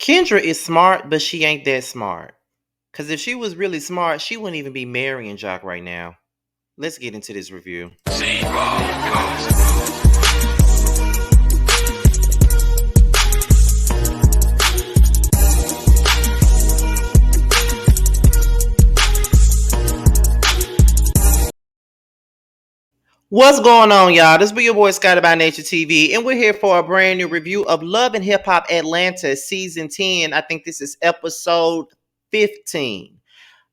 Kendra is smart, but she ain't that smart. Because if she was really smart, she wouldn't even be marrying Jock right now. Let's get into this review. What's going on, y'all? This be your boy Scotty by Nature TV, and we're here for a brand new review of Love and Hip Hop Atlanta Season 10. I think this is episode 15.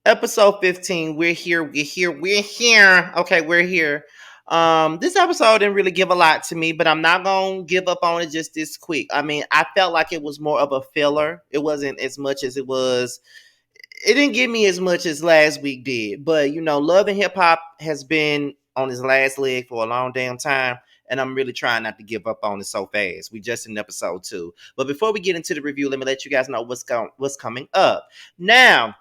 Episode 15. We're here. Okay, we're here. This episode didn't really give a lot to me, but I'm not gonna give up on it just this quick. I mean, I felt like it was more of a filler. It wasn't as much as it didn't give me as much as last week did. But Love and Hip Hop has been on his last leg for a long damn time. And I'm really trying not to give up on it so fast. We just in episode 2. But before we get into the review, let me let you guys know what's coming up. Now,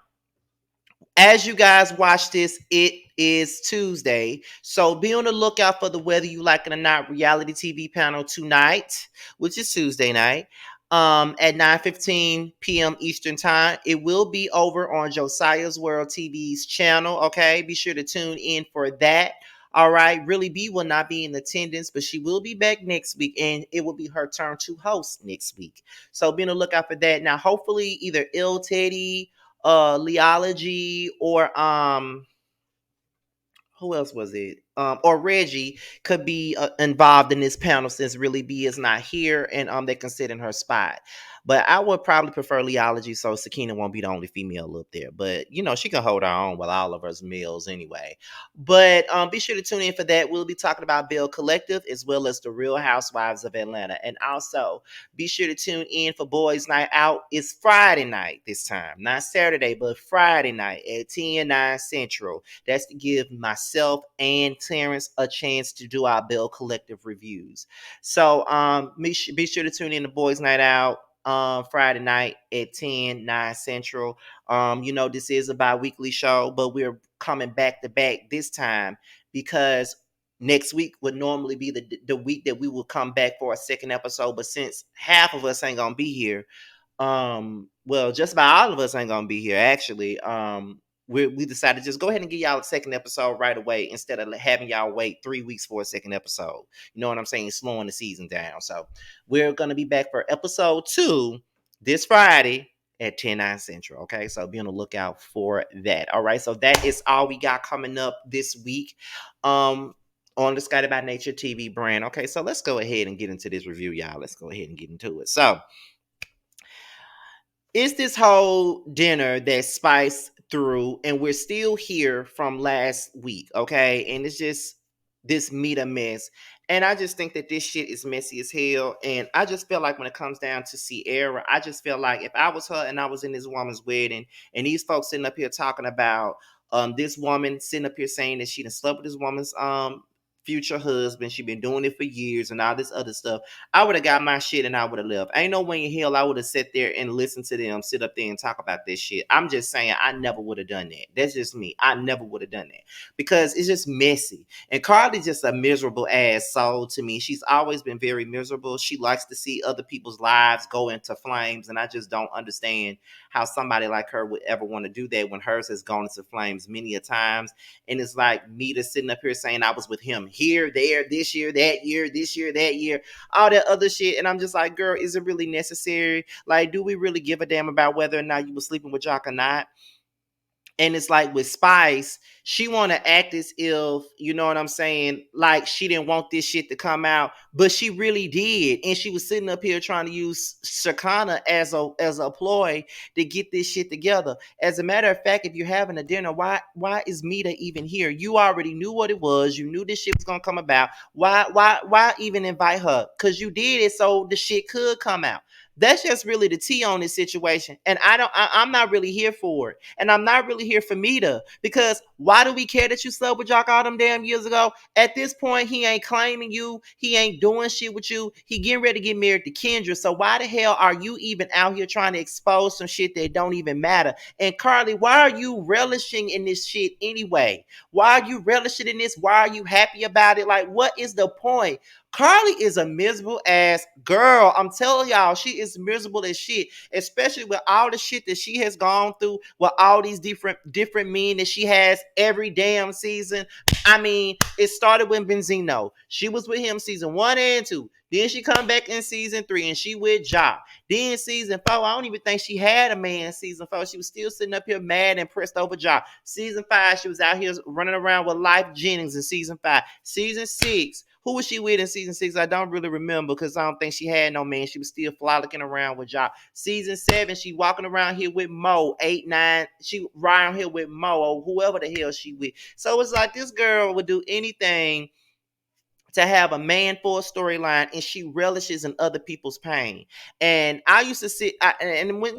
as you guys watch this, it is Tuesday. So be on the lookout for the Whether You Like It or Not reality TV panel tonight, which is Tuesday night, at 9:15 p.m. Eastern Time. It will be over on Josiah's World TV's channel, okay? Be sure to tune in for that. All right, Really B will not be in attendance, but she will be back next week, and it will be her turn to host next week. So be on the lookout for that. Now, hopefully, either Il Teddy, Leology, or who else was it? Or Reggie could be involved in this panel since Really B is not here, and they can sit in her spot. But I would probably prefer Leology, so Sakina won't be the only female up there. But she can hold her own with all of us males anyway. But be sure to tune in for that. We'll be talking about Bell Collective as well as the Real Housewives of Atlanta, and also be sure to tune in for Boys Night Out. It's Friday night this time, not Saturday, but Friday night at 10/9 Central. That's to give myself and Terrence a chance to do our Bell Collective reviews. So be sure to tune in to Boys Night Out Friday night at 10/9 Central. This is a bi-weekly show, but we're coming back to back this time because next week would normally be the week that we will come back for a second episode. But since half of us ain't gonna be here, well, just about all of us ain't gonna be here actually. We decided to just go ahead and give y'all a second episode right away instead of having y'all wait 3 weeks for a second episode. You know what I'm saying? Slowing the season down. So we're gonna be back for episode 2 this Friday at 10/9 Central. Okay, so be on the lookout for that. All right, so that is all we got coming up this week. On the Scotty by Nature TV brand. Okay, so let's go ahead and get into this review, y'all. Let's go ahead and get into it. So it's this whole dinner that Spice threw, and we're still here from last week, okay? And it's just this meat mess. And I just think that this shit is messy as hell. And I just feel like when it comes down to Sierra, I just feel like if I was her and I was in this woman's wedding, and these folks sitting up here talking about this woman sitting up here saying that she done slept with this woman's future husband. She been doing it for years and all this other stuff. I would have got my shit and I would have left. Ain't no way in hell I would have sat there and listened to them sit up there and talk about this shit. I'm just saying I never would have done that. That's just me. I never would have done that because it's just messy. And Carly's just a miserable ass soul to me. She's always been very miserable. She likes to see other people's lives go into flames, and I just don't understand how somebody like her would ever want to do that when hers has gone into flames many a times. And it's like me to sitting up here saying I was with him here, there, this year, that year, this year, that year, all that other shit. And I'm just like, girl, is it really necessary? Like, do we really give a damn about whether or not you were sleeping with Jock or not? And it's like with Spice, she want to act as if, you know what I'm saying, like she didn't want this shit to come out, but she really did. And she was sitting up here trying to use Shakana as a ploy to get this shit together. As a matter of fact, if you're having a dinner, why is Mita even here? You already knew what it was. You knew this shit was gonna come about. Why even invite her? Because you did it so the shit could come out. That's just really the tea on this situation. And I'm not really here for it. And I'm not really here for Mita. Because why do we care that you slept with Jock all them damn years ago? At this point, he ain't claiming you. He ain't doing shit with you. He getting ready to get married to Kendra. So why the hell are you even out here trying to expose some shit that don't even matter? And Carly, why are you relishing in this shit anyway? Why are you relishing in this? Why are you happy about it? Like, what is the point? Carly is a miserable ass girl. I'm telling y'all, she is miserable as shit, especially with all the shit that she has gone through with all these different men that she has every damn season. I mean, it started with Benzino. She was with him season 1 and 2. Then she come back in season 3 and she with Jock. Then season 4, I don't even think she had a man season 4. She was still sitting up here mad and pressed over Jock. Season 5, she was out here running around with Life Jennings in season 5. Season 6, who was she with in season 6? I don't really remember because I don't think she had no man. She was still frolicking around with Jock. Season 7, she walking around here with Mo. 8, 9, she around here with Mo or whoever the hell she with. So it's like this girl would do anything to have a man for a storyline, and she relishes in other people's pain. And I used to sit, and when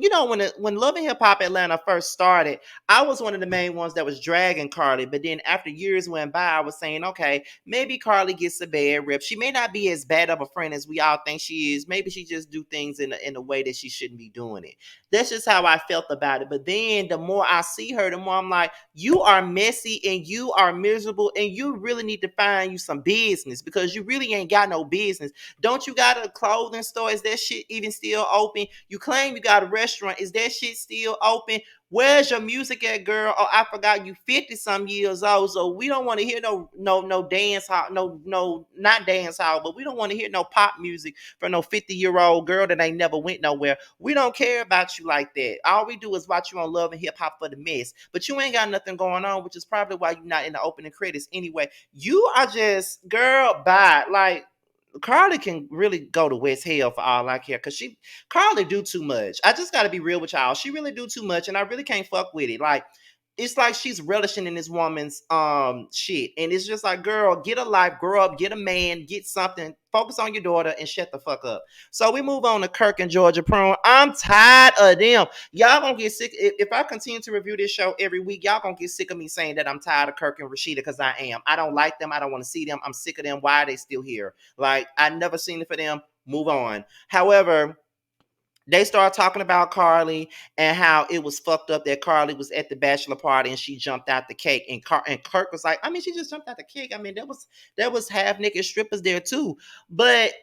when Love and Hip Hop Atlanta first started, I was one of the main ones that was dragging Carly. But then after years went by, I was saying, okay, maybe Carly gets a bad rep. She may not be as bad of a friend as we all think she is. Maybe she just do things in a way that she shouldn't be doing it. That's just how I felt about it. But then the more I see her, the more I'm like, you are messy and you are miserable and you really need to find you some business because you really ain't got no business. Don't you got a clothing store? Is that shit even still open? You claim you got a restaurant. Is that shit still open? Where's your music at, girl? Oh, I forgot you 50 some years old. So we don't want to hear no dance hall, no not dance hall, but we don't want to hear no pop music from no 50-year-old girl that ain't never went nowhere. We don't care about you like that. All we do is watch you on Love and Hip Hop for the mess. But you ain't got nothing going on, which is probably why you're not in the opening credits anyway. You are just, girl, bye. Like, Carly can really go to West Hell for all I care, cause Carly do too much. I just gotta be real with y'all. She really do too much, and I really can't fuck with it. Like, it's like she's relishing in this woman's shit, and it's just like, girl, get a life, grow up, get a man, get something, focus on your daughter, and shut the fuck up. So we move on to Kirk and Georgia Prune. I'm tired of them. Y'all gonna get sick if I continue to review this show every week. Y'all gonna get sick of me saying that I'm tired of Kirk and Rashida because I am. I don't like them. I don't want to see them. I'm sick of them. Why are they still here? Like, I never seen it for them. Move on. However, they started talking about Carly and how it was fucked up that Carly was at the bachelor party and she jumped out the cake. And Kirk was like, I mean, she just jumped out the cake. I mean, there was half naked strippers there too. But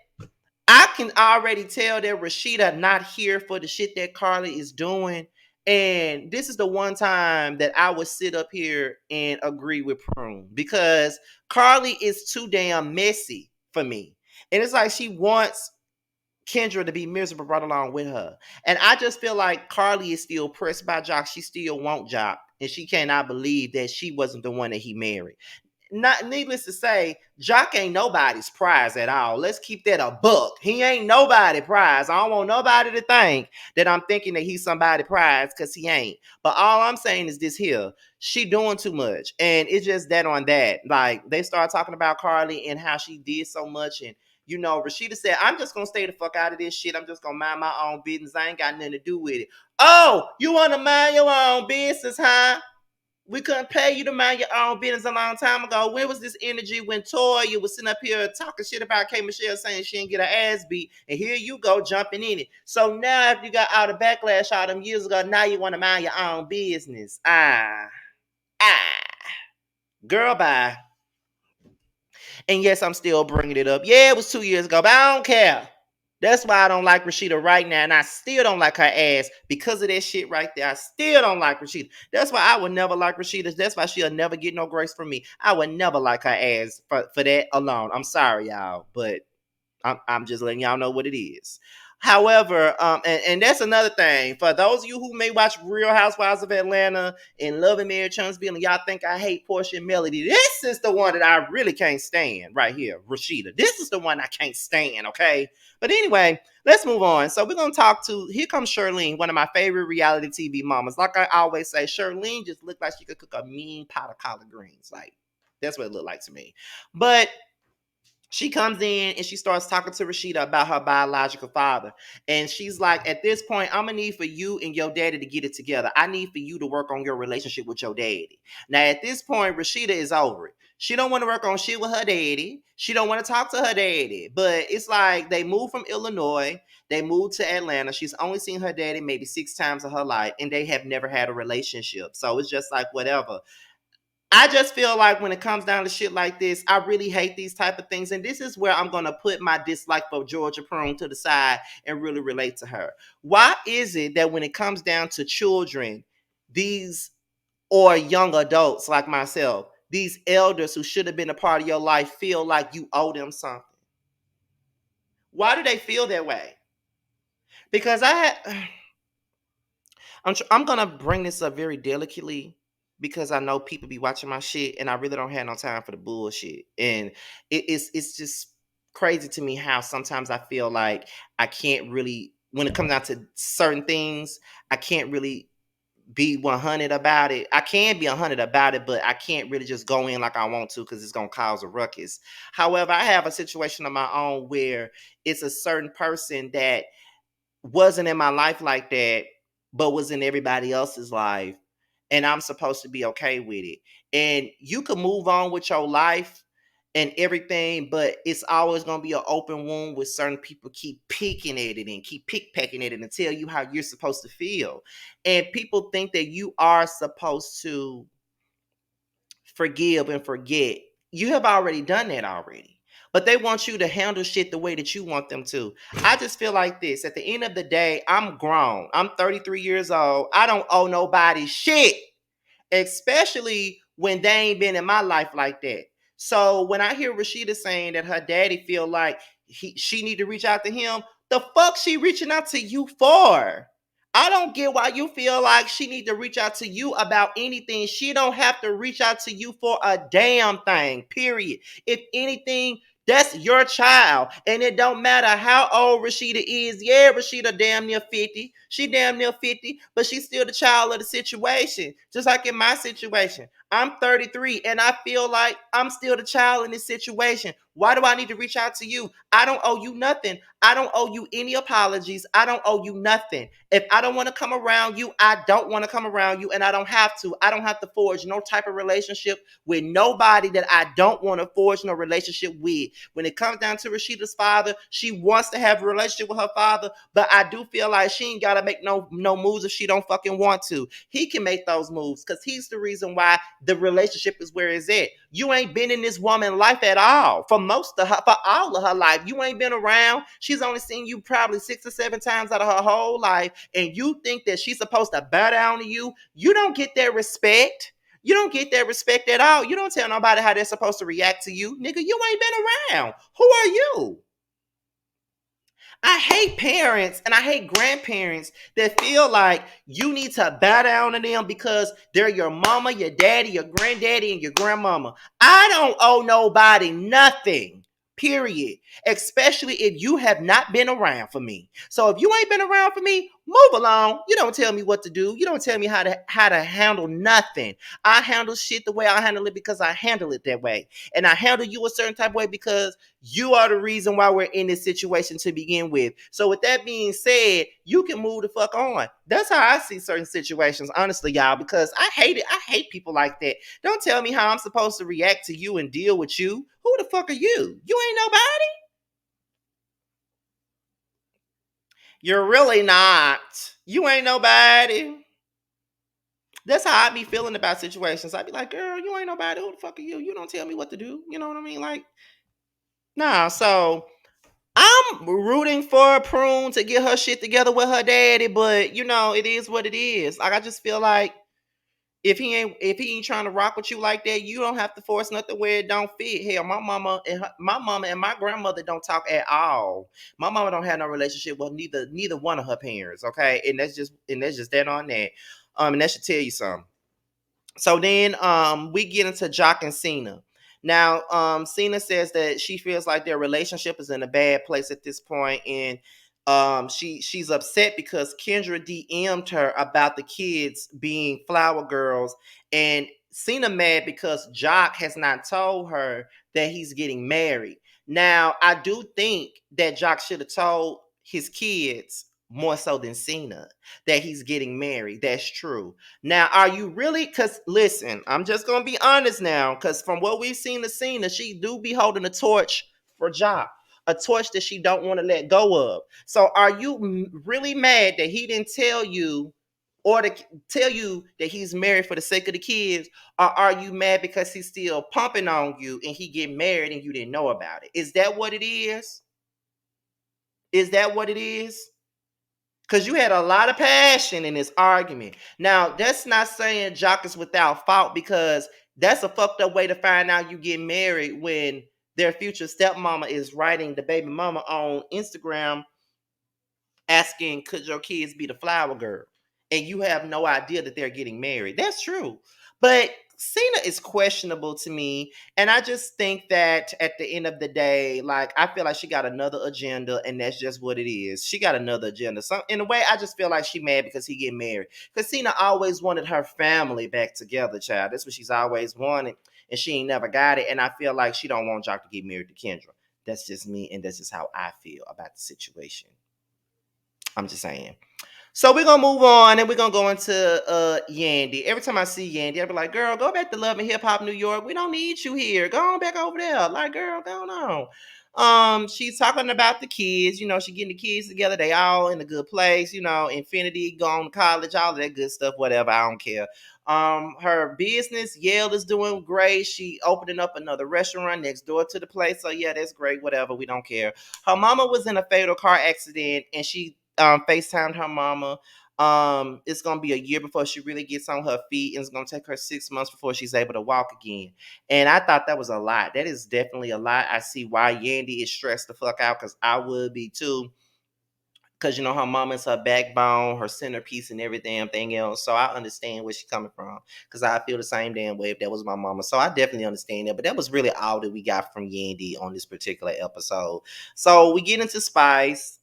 I can already tell that Rashida not here for the shit that Carly is doing. And this is the one time that I would sit up here and agree with Prune because Carly is too damn messy for me. And it's like she wants Kendra to be miserable right along with her. And I just feel like Carly is still pressed by Jock. She still wants Jock. And she cannot believe that she wasn't the one that he married. Not needless to say, Jock ain't nobody's prize at all. Let's keep that a buck. He ain't nobody prize. I don't want nobody to think that I'm thinking that he's somebody prize because he ain't. But all I'm saying is this here. She doing too much. And it's just that on that. Like, they start talking about Carly and how she did so much. And Rashida said, I'm just going to stay the fuck out of this shit. I'm just going to mind my own business. I ain't got nothing to do with it. Oh, you want to mind your own business, huh? We couldn't pay you to mind your own business a long time ago. Where was this energy when Toya was sitting up here talking shit about K. Michelle saying she didn't get her ass beat? And here you go jumping in it. So now after you got all the backlash all them years ago, now you want to mind your own business. Girl, bye. And yes, I'm still bringing it up. Yeah, it was 2 years ago, but I don't care. That's why I don't like Rashida right now, and I still don't like her ass because of that shit right there. I still don't like Rashida. That's why I would never like Rashida. That's why she'll never get no grace from me. I would never like her ass for that alone. I'm sorry, y'all, but I'm just letting y'all know what it is. However, and that's another thing. For those of you who may watch Real Housewives of Atlanta and Love and Marriage Huntsville, and y'all think I hate Portia and Melody, this is the one that I really can't stand right here, Rashida. This is the one I can't stand, okay? But anyway, let's move on. So we're going to talk to, here comes Shirlene, one of my favorite reality TV mamas. Like I always say, Shirlene just looked like she could cook a mean pot of collard greens. Like, that's what it looked like to me. But she comes in and she starts talking to Rashida about her biological father. And she's like, at this point, I'm going to need for you and your daddy to get it together. I need for you to work on your relationship with your daddy. Now, at this point, Rashida is over it. She don't want to work on shit with her daddy. She don't want to talk to her daddy. But it's like they moved from Illinois. They moved to Atlanta. She's only seen her daddy maybe 6 times in her life. And they have never had a relationship. So it's just like whatever. I just feel like when it comes down to shit like this, I really hate these type of things. And this is where I'm gonna put my dislike for Georgia Prune to the side and really relate to her. Why is it that when it comes down to children, these or young adults like myself, these elders who should have been a part of your life feel like you owe them something? Why do they feel that way? Because I'm gonna bring this up very delicately because I know people be watching my shit and I really don't have no time for the bullshit. And it's just crazy to me how sometimes I feel like I can't really, when it comes down to certain things, I can't really be 100 about it. I can be 100 about it, but I can't really just go in like I want to because it's gonna cause a ruckus. However, I have a situation of my own where it's a certain person that wasn't in my life like that, but was in everybody else's life. And I'm supposed to be okay with it. And you can move on with your life and everything, but it's always gonna be an open wound with certain people keep picking at it and keep pickpecking at it and tell you how you're supposed to feel. And people think that you are supposed to forgive and forget. You have already done that already. But they want you to handle shit the way that you want them to. I just feel like this. At the end of the day, I'm grown. I'm 33 years old. I don't owe nobody shit, especially when they ain't been in my life like that. So when I hear Rashida saying that her daddy feel like she need to reach out to him, the fuck she reaching out to you for? I don't get why you feel like she need to reach out to you about anything. She don't have to reach out to you for a damn thing, period. If anything, that's your child. And it don't matter how old Rashida is. Yeah, Rashida damn near 50. She damn near 50, but she's still the child of the situation. Just like in my situation. I'm 33 and I feel like I'm still the child in this situation. Why do I need to reach out to you? I don't owe you nothing. I don't owe you any apologies. I don't owe you nothing. If I don't want to come around you, I don't want to come around you, and I don't have to. I don't have to forge no type of relationship with nobody that I don't want to forge no relationship with. When it comes down to Rashida's father, she wants to have a relationship with her father, but I do feel like she ain't gotta make no moves if she don't fucking want to. He can make those moves because he's the reason why the relationship is where it's at. You ain't been in this woman's life at all for all of her life. You ain't been around. She's only seen you probably 6 or 7 times out of her whole life, and you think that she's supposed to bow down to you. You don't get that respect. You don't get that respect at all. You don't tell nobody how they're supposed to react to you. Nigga, you ain't been around. Who are you? I hate parents and I hate grandparents that feel like you need to bow down to them because they're your mama, your daddy, your granddaddy, and your grandmama. I don't owe nobody nothing. Period. Especially if you have not been around for me. So if you ain't been around for me, move along. You don't tell me what to do. You don't tell me how to handle nothing. I handle shit the way I handle it because I handle it that way. And I handle you a certain type of way because you are the reason why we're in this situation to begin with. So with that being said, you can move the fuck on. That's how I see certain situations, honestly, y'all, because I hate it. I hate people like that. Don't tell me how I'm supposed to react to you and deal with you. Who the fuck are you? You ain't nobody. You're really not. You ain't nobody. That's how I be feeling about situations. I be like, girl, you ain't nobody. Who the fuck are you? You don't tell me what to do. You know what I mean? Like, nah. So I'm rooting for Prune to get her shit together with her daddy, but you know, it is what it is. Like I just feel like if he ain't trying to rock with you like that, you don't have to force nothing where it don't fit. Hell, my mama and my grandmother don't talk at all. My mama don't have no relationship with neither one of her parents. Okay, and that's just that on that. And that should tell you something. So then we get into Jock and Cena. Now, Cena says that she feels like their relationship is in a bad place at this point, and she's upset because Kendra DM'd her about the kids being flower girls, and Cena mad because Jock has not told her that he's getting married. Now, I do think that Jock should have told his kids more so than Cena that he's getting married. That's true. Now, are you really? Because listen, I'm just gonna be honest now. Because from what we've seen to Cena, she do be holding a torch for Jock, a torch that she don't want to let go of. So, are you really mad that he didn't tell you or to tell you that he's married for the sake of the kids, or are you mad because he's still pumping on you and he get married and you didn't know about it? Is that what it is? Is that what it is? Because you had a lot of passion in this argument. Now, that's not saying Jock is without fault, because that's a fucked up way to find out you get married when their future stepmama is writing the baby mama on Instagram asking, could your kids be the flower girl? And you have no idea that they're getting married. That's true. But Cena is questionable to me. And I just think that at the end of the day, like, I feel like she got another agenda, and that's just what it is. She got another agenda. So in a way, I just feel like she mad because he get married. Because Cena always wanted her family back together, child. That's what she's always wanted. And she ain't never got it. And I feel like she don't want Jock to get married to Kendra. That's just me, and that's just how I feel about the situation. I'm just saying. So we're gonna move on, and we're gonna go into Yandy. Every time I see Yandy, I'll be like, girl, go back to Love and Hip Hop New York. We don't need you here. Go on back over there. Like, girl, go on. She's talking about the kids, she getting the kids together, they all in a good place, Infinity, going to college, all of that good stuff, whatever. I don't care. Her business, Yale, is doing great. She opening up another restaurant next door to the place. So yeah, that's great, whatever. We don't care. Her mama was in a fatal car accident, and she FaceTimed her mama. It's gonna be a year before she really gets on her feet, and it's gonna take her 6 months before she's able to walk again. And I thought that was a lot. That is definitely a lot. I see why Yandy is stressed the fuck out, because I would be too. Because her mom is her backbone, her centerpiece, and every damn thing else. So I understand where she's coming from. Because I feel the same damn way if that was my mama. So I definitely understand that. But that was really all that we got from Yandy on this particular episode. So we get into Spice.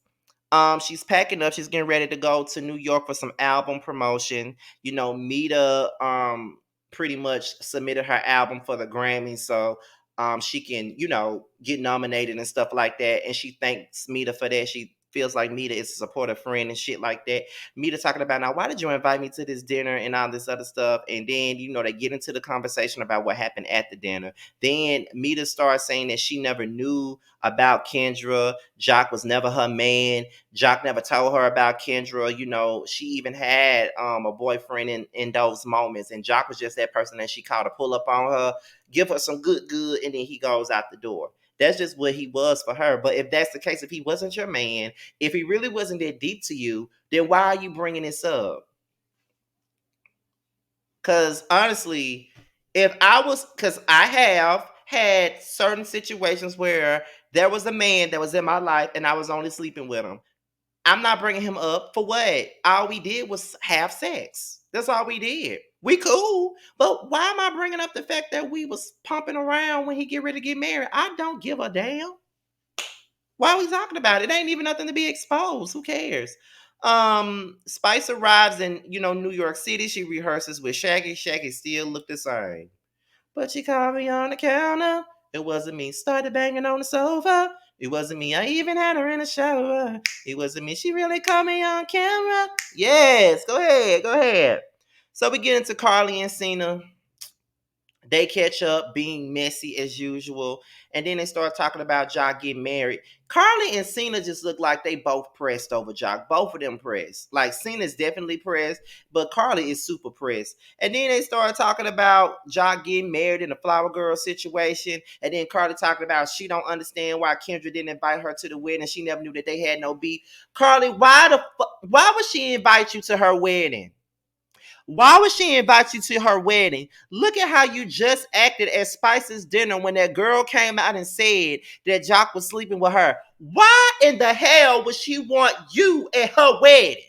She's packing up. She's getting ready to go to New York for some album promotion. Mita pretty much submitted her album for the Grammy, so she can, get nominated and stuff like that. And she thanks Mita for that. She feels like Mita is a supportive friend and shit like that. Mita talking about, now, why did you invite me to this dinner and all this other stuff? And then, they get into the conversation about what happened at the dinner. Then Mita starts saying that she never knew about Kendra. Jock was never her man. Jock never told her about Kendra. She even had a boyfriend in those moments. And Jock was just that person that she called to pull up on her, give her some good, and then he goes out the door. That's just what he was for her. But if that's the case, if he wasn't your man, if he really wasn't that deep to you, then why are you bringing this up? Because honestly, because I have had certain situations where there was a man that was in my life and I was only sleeping with him. I'm not bringing him up for what? All we did was have sex. That's all we did. We cool, but why am I bringing up the fact that we was pumping around when he get ready to get married? I don't give a damn. Why are we talking about it? It ain't even nothing to be exposed. Who cares? Spice arrives in, New York City. She rehearses with Shaggy. Shaggy still looked the same. But she called me on the counter. It wasn't me. Started banging on the sofa. It wasn't me. I even had her in the shower. It wasn't me. She really caught me on camera. Yes, go ahead. Go ahead. So we get into Carly and Cena. They catch up being messy as usual. And then they start talking about Jock getting married. Carly and Cena just look like they both pressed over Jock. Both of them pressed. Like, Cena's definitely pressed, but Carly is super pressed. And then they start talking about Jock getting married in a flower girl situation. And then Carly talking about she don't understand why Kendra didn't invite her to the wedding. She never knew that they had no beef. Carly, why would she invite you to her wedding? Why would she invite you to her wedding? Look at how you just acted at Spice's dinner when that girl came out and said that Jock was sleeping with her. Why in the hell would she want you at her wedding?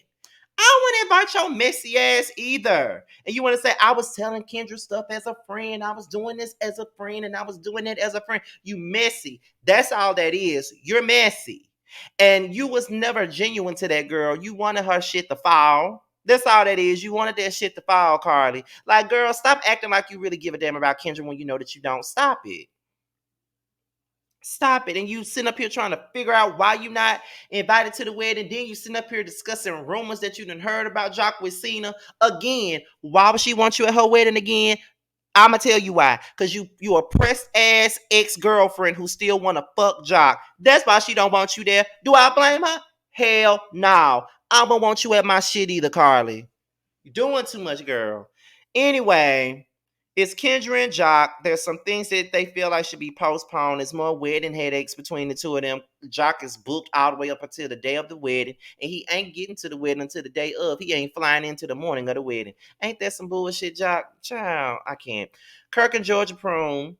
I wouldn't invite your messy ass either. And you want to say, I was telling Kendra stuff as a friend. I was doing this as a friend and I was doing it as a friend. You messy. That's all that is. You're messy. And you was never genuine to that girl. You wanted her shit to fall. That's all that is. You wanted that shit to fall, Carly. Like, girl, stop acting like you really give a damn about Kendra when you know that you don't. Stop it. Stop it. And you sitting up here trying to figure out why you not invited to the wedding. Then you sitting up here discussing rumors that you done heard about Jock with Cena. Again, why would she want you at her wedding again? I'ma tell you why. Because you a pressed ass ex-girlfriend who still wanna fuck Jock. That's why she don't want you there. Do I blame her? Hell no. I don't want you at my shit either, Carly. You're doing too much, girl. Anyway, it's Kendra and Jock. There's some things that they feel like should be postponed. There's more wedding headaches between the two of them. Jock is booked all the way up until the day of the wedding, and he ain't getting to the wedding until the day of. He ain't flying into the morning of the wedding. Ain't that some bullshit, Jock? Child, I can't. Kirk and Georgia Prune,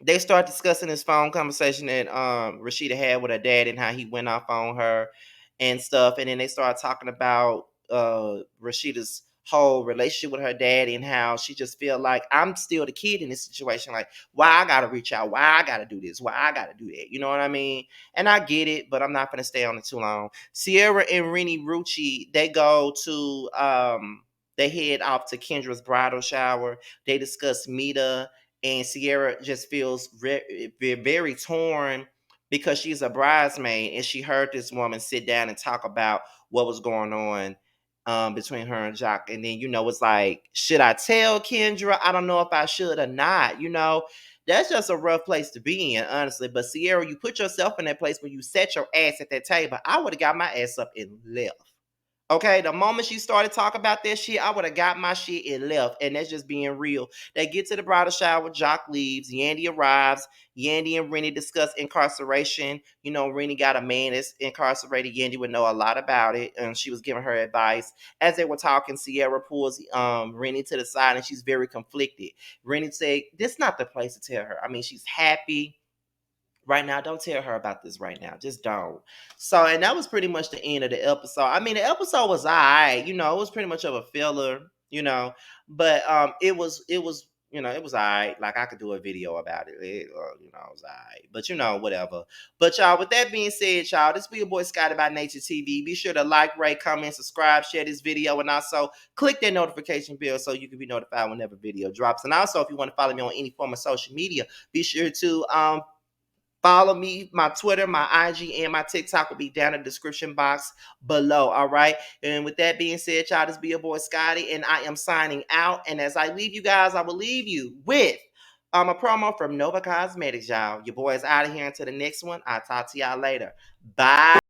they start discussing this phone conversation that Rashida had with her dad and how he went off on her and stuff. And then they start talking about Rashida's whole relationship with her dad and how she just feel like I'm still the kid in this situation. Like, why I gotta reach out? Why I gotta do this? Why I gotta do that? You know what I mean? And I get it, but I'm not gonna stay on it too long. Sierra and Rennie Rucci, they go to they head off to Kendra's bridal shower. They discuss Mita, and Sierra just feels very torn because she's a bridesmaid and she heard this woman sit down and talk about what was going on between her and Jock. And then, it's like, should I tell Kendra? I don't know if I should or not. That's just a rough place to be in, honestly. But Sierra, you put yourself in that place when you set your ass at that table. I would have got my ass up and left. Okay, the moment she started talking about that shit, I would have got my shit and left. And that's just being real. They get to the bridal shower, Jock leaves, Yandy arrives. Yandy and Rennie discuss incarceration. Rennie got a man that's incarcerated. Yandy would know a lot about it, and she was giving her advice. As they were talking, Sierra pulls Rennie to the side, and she's very conflicted. Rennie said, "This is not the place to tell her. I mean, she's happy right now. Don't tell her about this right now. Just don't." So, and that was pretty much the end of the episode. I mean, the episode was alright. It was pretty much of a filler. But it was alright. Like I could do a video about it. It was alright. But whatever. But y'all, with that being said, y'all, this be your boy Scotty by Nature TV. Be sure to like, rate, comment, subscribe, share this video, and also click that notification bell so you can be notified whenever video drops. And also, if you want to follow me on any form of social media, be sure to follow me. My Twitter, my IG, and my TikTok will be down in the description box below. All right. And with that being said, y'all, this be your boy Scotty, and I am signing out. And as I leave you guys, I will leave you with a promo from Nova Cosmetics, y'all. Your boy is out of here until the next one. I'll talk to y'all later. Bye.